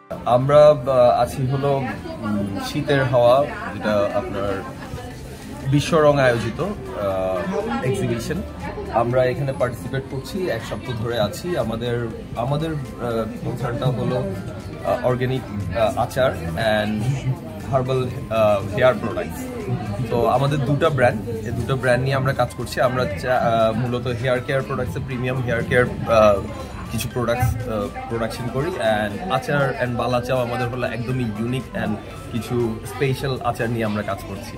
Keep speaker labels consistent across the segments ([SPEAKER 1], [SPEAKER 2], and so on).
[SPEAKER 1] আমরা আছি হলো শীতের হাওয়া, যেটা আপনার বিশ্বরং আয়োজিত এক্সিবিশন। আমরা এখানে পার্টিসিপেট করছি, এক সপ্তাহ ধরে আছি। আমাদের আমাদের কনসার্নটা হলো অর্গানিক আচার অ্যান্ড হার্বাল হেয়ার প্রোডাক্টস। তো আমাদের দুটো ব্র্যান্ড নিয়ে আমরা কাজ করছি। আমরা মূলত হেয়ার কেয়ার প্রোডাক্টসে প্রিমিয়াম হেয়ার কেয়ার কিছু প্রোডাক্টস প্রোডাকশন করি, অ্যান্ড আচার অ্যান্ড বালাচাও আমাদের হলো একদমই ইউনিক অ্যান্ড কিছু স্পেশাল আচার নিয়ে আমরা কাজ করছি।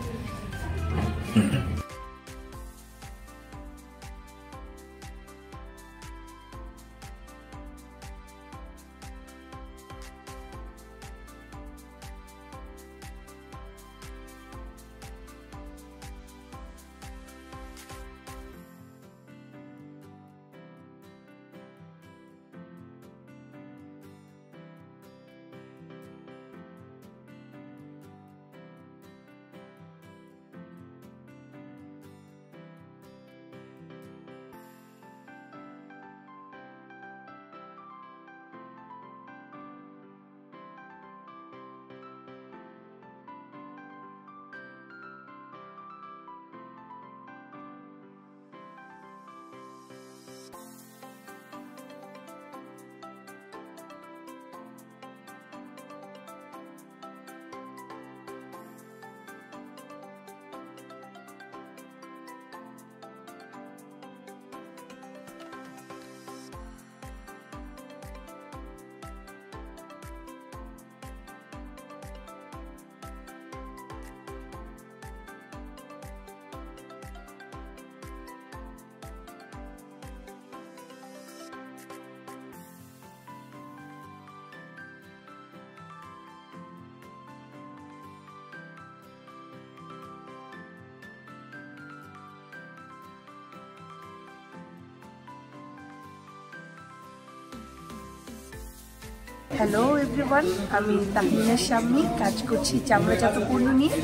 [SPEAKER 2] হ্যালো এভরিওয়ান, আমি তাহমিনা শাম্মী, কাজ করছি চামড়াজাত পণ্য নিয়ে।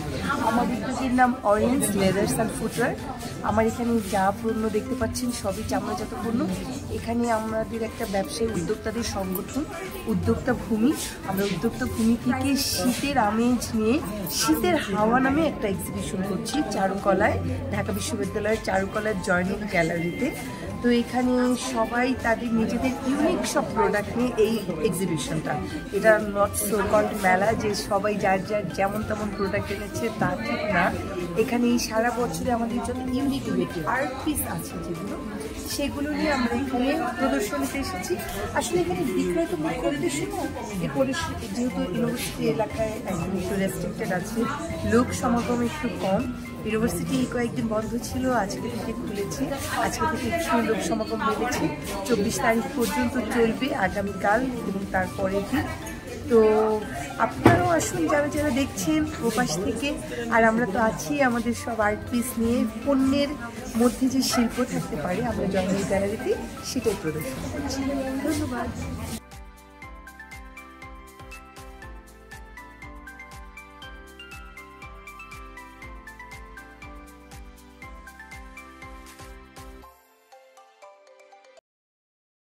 [SPEAKER 2] আমার বিদ্যুতের নাম অরেঞ্জ লেদার্স অ্যান্ড ফুটওয়্যার। আমার এখানে যা পণ্য দেখতে পাচ্ছেন সবই চামড়াজাত পণ্য। এখানে আমাদের একটা ব্যবসায়ী উদ্যোক্তাদের সংগঠন উদ্যোক্তা ভূমি। আমরা উদ্যোক্তা ভূমি থেকে শীতের আমেজ নিয়ে শীতের হাওয়া নামে একটা এক্সিবিশন করছি চারুকলায়, ঢাকা বিশ্ববিদ্যালয়ের চারুকলার জয়নিং গ্যালারিতে। তো এখানে সবাই তাদের নিজেদের ইউনিক সব প্রোডাক্ট নিয়ে এই এক্সিবিশনটা। এটা নট সো কল্ড মেলা যে সবাই যার যার যেমন তেমন প্রোডাক্ট এনেছে তা ঠিক না। এখানে এই সারা বছরে আমাদের যত ইউনিক আর্ট পিস আছে যেগুলো, সেগুলো নিয়ে আমরা এখানে প্রদর্শনীতে এসেছি। আসলে এখানে বিক্রয় তো মুখ্য উদ্দেশ্য না, যেহেতু ইউনিভার্সিটি এলাকায় একদম একটু রেস্ট্রিক্টেড আছে, লোক সমাগম একটু কম। ইউনিভার্সিটি কয়েকদিন বন্ধ ছিল, আজকে থেকে খুলেছে। আজকে থেকে একটু লোক সমাগম বেড়েছে। 24 তারিখ পর্যন্ত চলবে, আগামীকাল এবং তারপরের দিন। তো আপনারাও আসুন, যারা যারা দেখছেন ওপাশ থেকে। আর আমরা তো আছি আমাদের সব আর্ট পিস নিয়ে, পণ্যের মধ্যে যে শিল্প থাকতে পারে আমরা জয়নিং গ্যালারিতে সেটাই প্রদর্শন করছি। ধন্যবাদ।